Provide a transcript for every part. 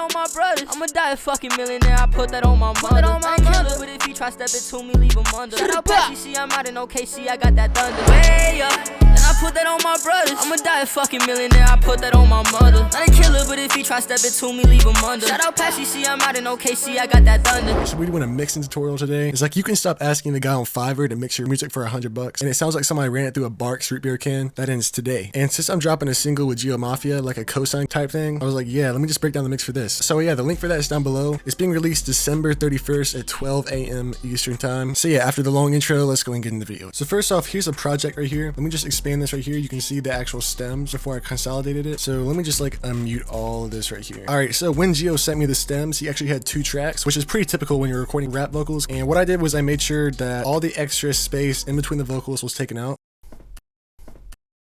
on my brothers. I'ma die a fucking millionaire, I put that on my mother. I ain't killer, but if he try step it to me, leave him under. Shout out PZ, I'm out in OKC, I got that thunder. Way up, and I put that on my brothers. I'ma die a fucking millionaire, I put that on my mother. I ain't killer, but if he try step it to me, leave him under. Shout out PZ, I'm out in OKC, I got that thunder. So we're doing a mixing tutorial today. It's like you can stop asking the guy on Fiverr to mix your music for $100, and it sounds like somebody ran it through a Barks root beer can. That ends today. And since I'm dropping a single with 𝘾𝙗, like a cosign type thing, I was like, yeah, let me just break down the mix for this. So yeah, the link for that is down below. It's being released December 31st at 12 a.m. Eastern time. So yeah, after the long intro, let's go and get in the video. So first off, here's a project right here. Let me just expand this right here. You can see the actual stems before I consolidated it. So let me just like unmute all of this right here. All right, so when Gio sent me the stems, he actually had 2 tracks, which is pretty typical when you're recording rap vocals. And what I did was I made sure that all the extra space in between the vocals was taken out.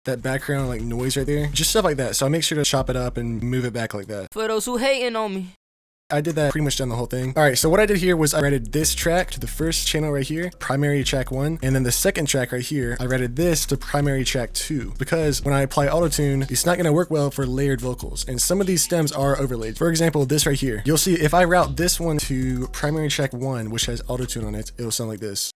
That background like noise right there, just stuff like that. So I make sure to chop it up and move it back like that. For those who hating on me, I did that pretty much down the whole thing. All right, so what I did here was I routed this track to the first channel right here, primary track 1, and then the second track right here, I routed this to primary track 2, because when I apply autotune, it's not gonna work well for layered vocals, and some of these stems are overlaid. For example, this right here, you'll see if I route this one to primary track 1, which has autotune on it, it'll sound like this.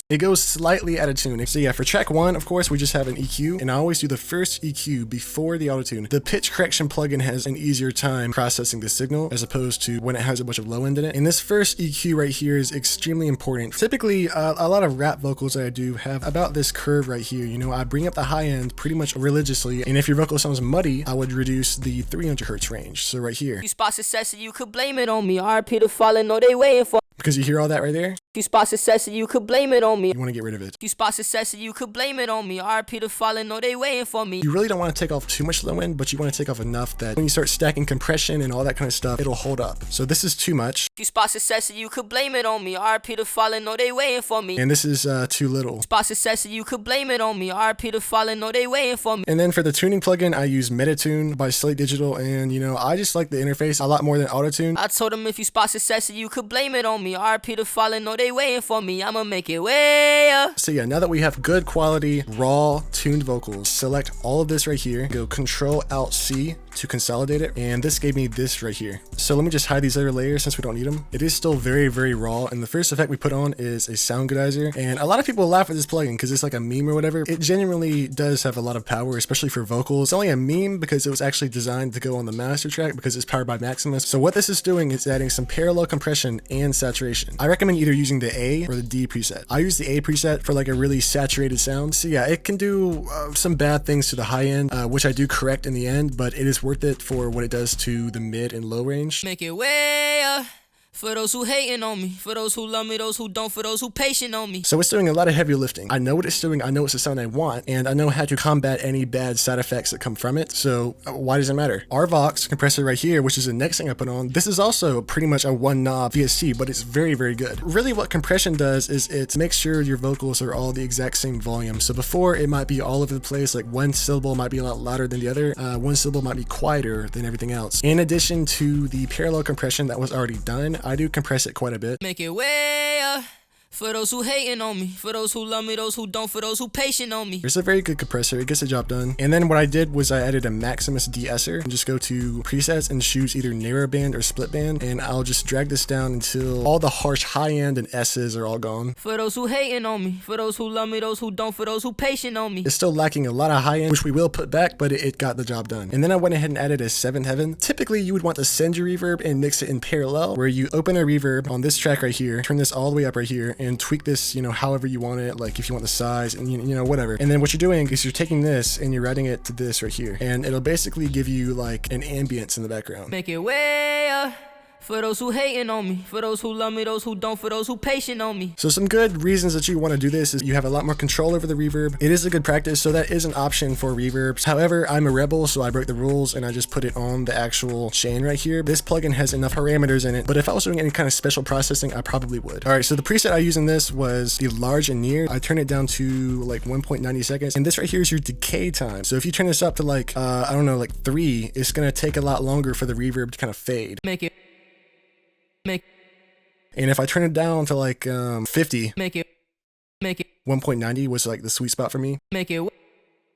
It goes slightly out of tune. So yeah, for track 1, of course, we just have an EQ, and I always do the first EQ before the autotune. The pitch correction plugin has an easier time processing the signal as opposed to when it has a bunch of low end in it. And this first EQ right here is extremely important. Typically, a lot of rap vocals that I do have about this curve right here. You know, I bring up the high end pretty much religiously, and if your vocal sounds muddy, I would reduce the 300 hertz range. So right here. You spot success, you could blame it on me. RP to falling, no they waiting for. Because you hear all that right there? If you spot success, you could blame it on me. You want to get rid of it. If you spot success, you could blame it on me. RP to falling, no they waiting for me. You really don't want to take off too much low end, but you want to take off enough that when you start stacking compression and all that kind of stuff, it'll hold up. So this is too much. If you spot success, you could blame it on me. RP to falling, no they waiting for me. And this is too little. Spot success, you could blame it on me. RP to falling, no they waiting for me. And then for the tuning plugin, I use Metatune by Slate Digital, and you know, I just like the interface a lot more than autotune. I told him if you spot success, you could blame it on me. RP to falling, no they waiting for me. I'ma make it way up. So yeah, now that we have good quality raw tuned vocals, select all of this right here, go Control-Alt-C to consolidate it, and this gave me this right here. So let me just hide these other layers since we don't need them. It is still very, very raw, and the first effect we put on is a Soundgoodizer, and a lot of people laugh at this plugin because it's like a meme or whatever. It genuinely does have a lot of power, especially for vocals. It's only a meme because it was actually designed to go on the master track because it's powered by Maximus. So what this is doing is adding some parallel compression and saturation. I recommend either using the A or the D preset. I use the A preset for like a really saturated sound. So yeah, it can do some bad things to the high end, which I do correct in the end, but it is worth it for what it does to the mid and low range. Make it way up. For those who hating on me, for those who love me, those who don't, for those who patient on me. So it's doing a lot of heavy lifting. I know what it's doing, I know it's the sound I want, and I know how to combat any bad side effects that come from it. So why does it matter? Our Vox compressor right here, which is the next thing I put on, this is also pretty much a one knob VST, but it's very, very good. Really what compression does is it makes sure your vocals are all the exact same volume. So before it might be all over the place, like one syllable might be a lot louder than the other, one syllable might be quieter than everything else. In addition to the parallel compression that was already done, I do compress it quite a bit. Make it way up. For those who hating on me, for those who love me, those who don't, for those who patient on me. It's a very good compressor, it gets the job done. And then what I did was I added a Maximus DeEsser and just go to presets and choose either narrowband or split band, and I'll just drag this down until all the harsh high end and S's are all gone. For those who hating on me, for those who love me, those who don't, for those who patient on me. It's still lacking a lot of high end, which we will put back, but it got the job done. And then I went ahead and added a 7th heaven. Typically you would want to send your reverb and mix it in parallel, where you open a reverb on this track right here, turn this all the way up right here, and tweak this, you know, however you want it, like if you want the size and you know, whatever. And then what you're doing is you're taking this and you're routing it to this right here, and it'll basically give you like an ambience in the background. Make it way up. For those who hating on me, for those who love me, those who don't, for those who patient on me. So some good reasons that you want to do this is you have a lot more control over the reverb. It is a good practice, so that is an option for reverbs. However, I'm a rebel, so I broke the rules and I just put it on the actual chain right here. This plugin has enough parameters in it, but if I was doing any kind of special processing, I probably would. All right, so the preset I use in this was the large and near. I turn it down to like 1.90 seconds, and this right here is your decay time. So if you turn this up to like, I don't know, like 3, it's gonna take a lot longer for the reverb to kind of fade. And if I turn it down to like 50, make it 1.90 was like the sweet spot for me. Make it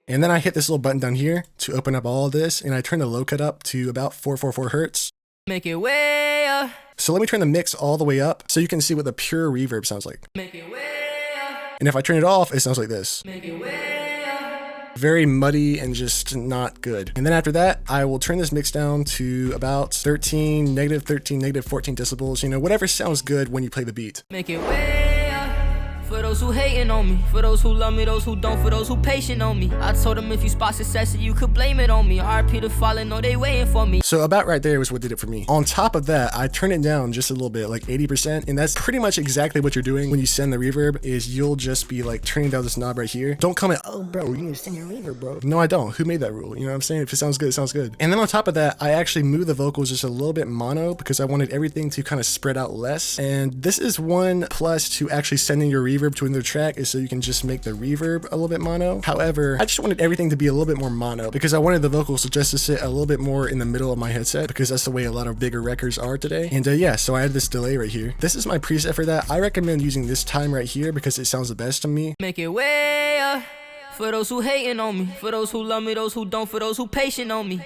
And then I hit this little button down here to open up all of this, and I turn the low cut up to about 444 hertz. Make it way up. So let me turn the mix all the way up so you can see what the pure reverb sounds like. Make it way up. And if I turn it off, it sounds like this. Make it way up. Very muddy and just not good. And then after that, I will turn this mix down to about -13, -14 decibels, you know, whatever sounds good when you play the beat. Make it way up. For those who hating on me, for those who love me, those who don't, for those who patient on me. I told them if you spot success, you could blame it on me. RP to falling, know they waiting for me. So about right there was what did it for me. On top of that, I turn it down just a little bit, like 80%, and that's pretty much exactly what you're doing when you send the reverb, is you'll just be like turning down this knob right here. Don't comment, oh bro, you need to send your reverb, bro. No, I don't. Who made that rule? You know what I'm saying? If it sounds good, it sounds good. And then on top of that, I actually moved the vocals just a little bit mono because I wanted everything to kind of spread out less. And this is one plus to actually sending your reverb to another track, is so you can just make the reverb a little bit mono. However, I just wanted everything to be a little bit more mono because I wanted the vocals just to sit a little bit more in the middle of my headset because that's the way a lot of bigger records are today. And yeah, so I had this delay right here. This is my preset for that. I recommend using this time right here because it sounds the best to me. Make it way up. For those who hating on me, for those who love me, those who don't, for those who patient on me.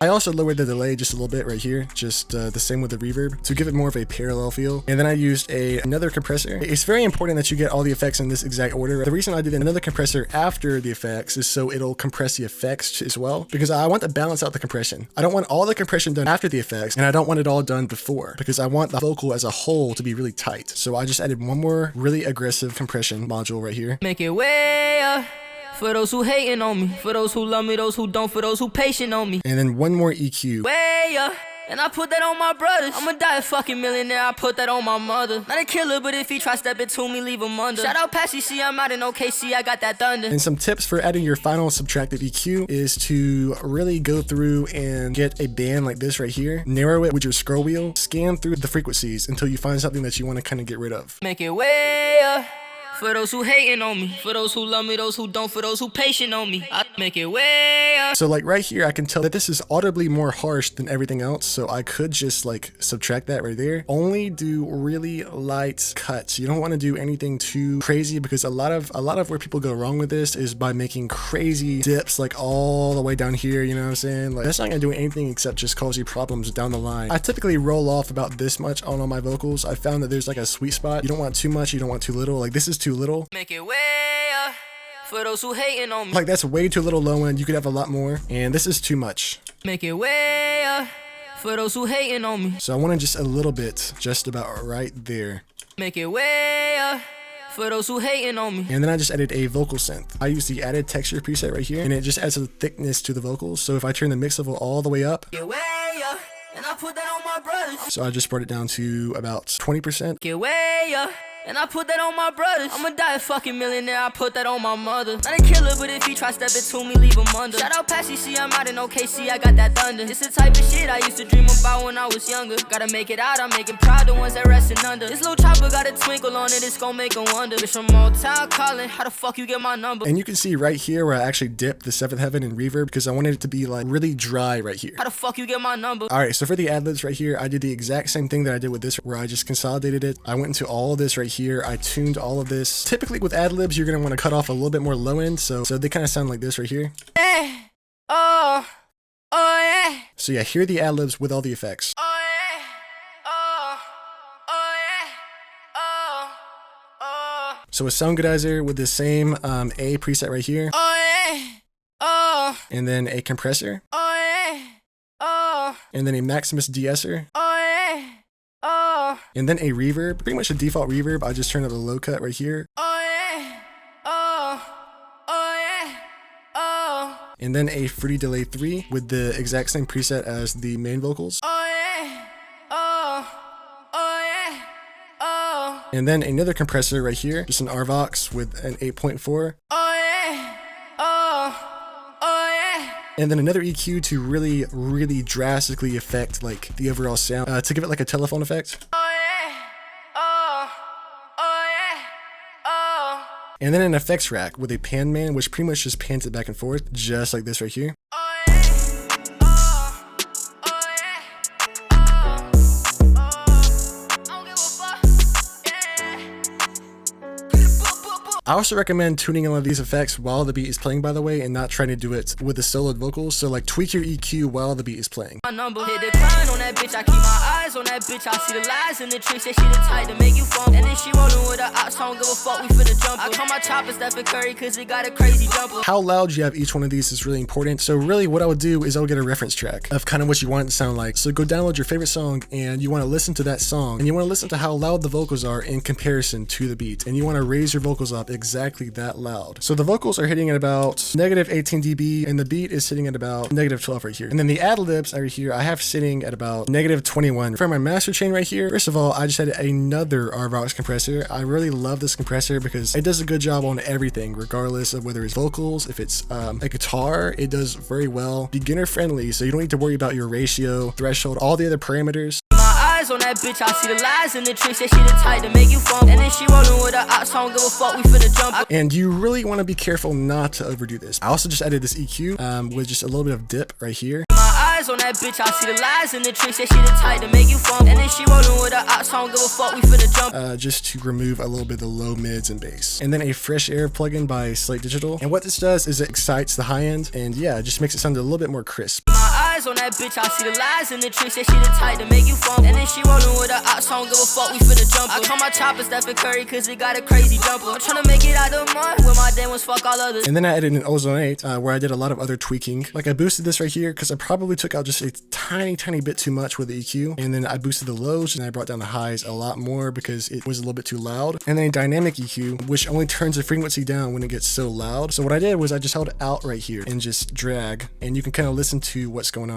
I also lowered the delay just a little bit right here, just the same with the reverb to give it more of a parallel feel. And then I used another compressor. It's very important that you get all the effects in this exact order. The reason I did another compressor after the effects is so it'll compress the effects as well, because I want to balance out the compression. I don't want all the compression done after the effects, and I don't want it all done before, because I want the vocal as a whole to be really tight. So I just added one more really aggressive compression module right here. Make it way up. For those who hating on me, for those who love me, those who don't, for those who patient on me. And then one more EQ. Way up. And I put that on my brothers. I'ma die a fucking millionaire, I put that on my mother. Not a killer, but if he try stepping to me, leave him under. Shout out Plz, I'm out in OKC, I got that thunder. And some tips for adding your final subtractive EQ is to really go through and get a band like this right here. Narrow it with your scroll wheel. Scan through the frequencies until you find something that you want to kind of get rid of. Make it way up. For those who hating on me, for those who love me, those who don't, for those who patient on me. I make it way up. So like right here, I can tell that this is audibly more harsh than everything else. So I could just like subtract that right there. Only do really light cuts. You don't want to do anything too crazy because a lot of where people go wrong with this is by making crazy dips like all the way down here. You know what I'm saying? Like that's not gonna do anything except just cause you problems down the line. I typically roll off about this much on all my vocals. I found that there's like a sweet spot. You don't want too much. You don't want too little. Like this is too little. Make it way up. For those who hating on me. Like that's way too little low end. You could have a lot more. And this is too much. Make it way up. For those who hating on me. So I want to just a little bit, just about right there. Make it way up. For those who hating on me. And then I just added a vocal synth. I use the added texture preset right here, and it just adds a thickness to the vocals. So if I turn the mix level all the way up, get way up. And I put that on my brothers. So I just brought it down to about 20%. Get way up. And I put that on my brothers. I'ma die a fucking millionaire, I put that on my mother. Not a killer, but if he try stepping to me, leave him under. Shout out Plz, I'm out in OKC, I got that thunder. It's the type of shit I used to dream about when I was younger. Gotta make it out, I'm making proud the ones that resting under. This little chopper got a twinkle on it, it's gon' make him wonder. Bitch from old town calling, how the fuck you get my number? And you can see right here where I actually dipped the 7th heaven in reverb because I wanted it to be like really dry right here. How the fuck you get my number? Alright, so for the ad-libs right here, I did the exact same thing that I did with this, where I just consolidated it. I went into all of this right here, I tuned all of this. Typically with ad-libs, you're gonna want to cut off a little bit more low end, so they kind of sound like this right here. Oh yeah. So yeah, here are the ad-libs with all the effects. Oh yeah. So with Soundgoodizer with the same A preset right here. And then a compressor. And then a Maximus DeEsser. And then a reverb, pretty much a default reverb. I just turned up the low cut right here. And then a fruity delay 3 with the exact same preset as the main vocals. And then another compressor right here, just an RVox with an 8.4. And then another EQ to really, really drastically affect like the overall sound, to give it like a telephone effect. And then an effects rack with a pan man, which pretty much just pans it back and forth, just like this right here. I also recommend tuning a lot of these effects while the beat is playing, by the way, and not trying to do it with the soloed vocals. So like tweak your EQ while the beat is playing. My number hit decline on that bitch. I keep my eyes on that bitch. I see the lies and the tricks. That shit is tight to make you fumble. And then she rolling with her ops. I don't give a fuck. We finna jump. I call my chopper Stephen Curry cause it got a crazy jumper. How loud you have each one of these is really important. So really what I would do is I would get a reference track of kind of what you want it to sound like. So go download your favorite song and you want to listen to that song and you want to listen to how loud the vocals are in comparison to the beat. And you want to raise your vocals up exactly that loud. So the vocals are hitting at about -18 dB and the beat is sitting at about -12 right here. And then the ad-libs right here I have sitting at about -21. For my master chain right here, first of all, I just added another RVox compressor. I really love this compressor because it does a good job on everything, regardless of whether it's vocals, if it's a guitar, it does very well. Beginner friendly, so you don't need to worry about your ratio, threshold, all the other parameters. On that bitch, I see the lies and the tricks. That shit is tight to make you fumble. And then she rolling with her ops. I don't give a fuck. We finna jump. And you really want to be careful not to overdo this. I also just added this EQ with just a little bit of dip right here. On that bitch, I see the lies and the tricks. That shit is tight to make you fumble. And then she rolling with her ops. I don't give a fuck. We finna jump. Just to remove a little bit of the low mids and bass. And then a fresh air plugin by Slate Digital. And what this does is it excites the high end and yeah, it just makes it sound a little bit more crisp. On that bitch, I see the lies and the tricks. That shit is tight to make you fumble. And then she rolling with her ops. I don't give a fuck. We finna jump. I call my chopper Stephen Curry cause it got a crazy jumper. I'm tryna make it out the mud with my demos. Fuck all others. And then I added an Ozone 8 where I did a lot of other tweaking. Like I boosted this right here because I probably took out just a tiny bit too much with the EQ. And then I boosted the lows and I brought down the highs a lot more because it was a little bit too loud. And then a dynamic EQ, which only turns the frequency down when it gets so loud. So what I did was I just held it out right here and just drag, and you can kind of listen to what's going on.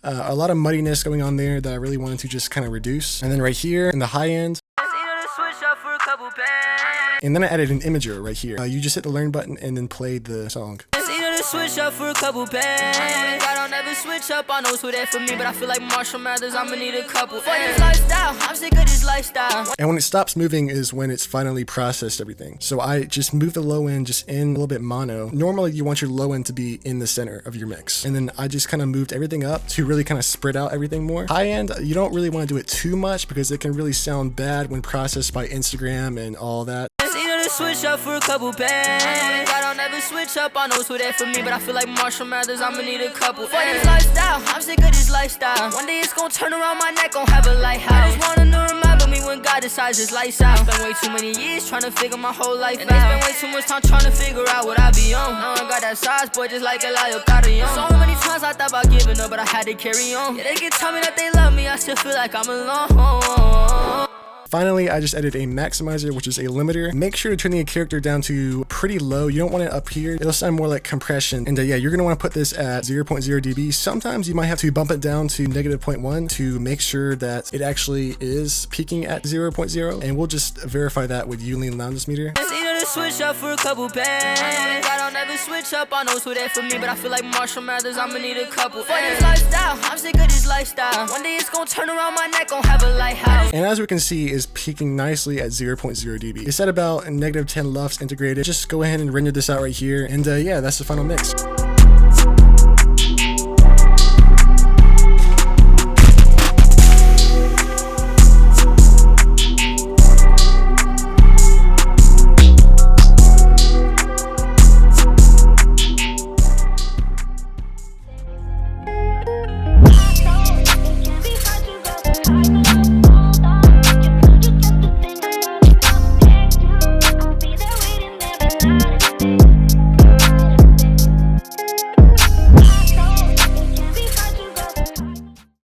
A lot of muddiness going on there that I really wanted to just kind of reduce. And then right here in the high end, and then I added an imager right here. You just hit the learn button and then play the song. Switch up for a couple bands. I don't ever switch up, I know who that for me, but I feel like Marshall Mathers, I'ma need a couple. For this lifestyle, I'm sick of this lifestyle. And when it stops moving is when it's finally processed everything. So I just moved the low end just in a little bit mono. Normally you want your low end to be in the center of your mix. And then I just kind of moved everything up to really kind of spread out everything more. High end, you don't really want to do it too much because it can really sound bad when processed by Instagram and all that. Switch up for a couple bands. I don't ever switch up, I know who that for me, but I feel like Marshall Mathers, I'ma need a couple. For this lifestyle, I'm sick of this lifestyle. One day it's gonna turn around my neck, gon' have a lighthouse. I just want them to remember me when God decides his lights out. Spent way too many years trying to figure my whole life out. And they spent way too much time trying to figure out what I be on. Now I got that size, boy, just like 𝕊𝕌𝔹𝕊𝐿𝐼. So many times I thought about giving up, but I had to carry on. Yeah, they can tell me that they love me, I still feel like I'm alone. Finally, I just added a maximizer, which is a limiter. Make sure to turn the character down to pretty low. You don't want it up here. It'll sound more like compression. And yeah, you're gonna want to put this at 0.0 dB. Sometimes you might have to bump it down to -0.1 to make sure that it actually is peaking at 0.0. And we'll just verify that with 𝕊𝕌𝔹𝕊𝐿 switch up for a couple bands. I don't ever switch up, I know who that for me, but I feel like Marshall Mathers, I'ma need a couple. For this lifestyle, I'm sick of this lifestyle. One day it's gonna turn around my neck, gon' have a lighthouse. And as we can see, is peaking nicely at 0.0 dB. It's at about -10 LUFS integrated. Just go ahead and render this out right here. And yeah, that's the final mix.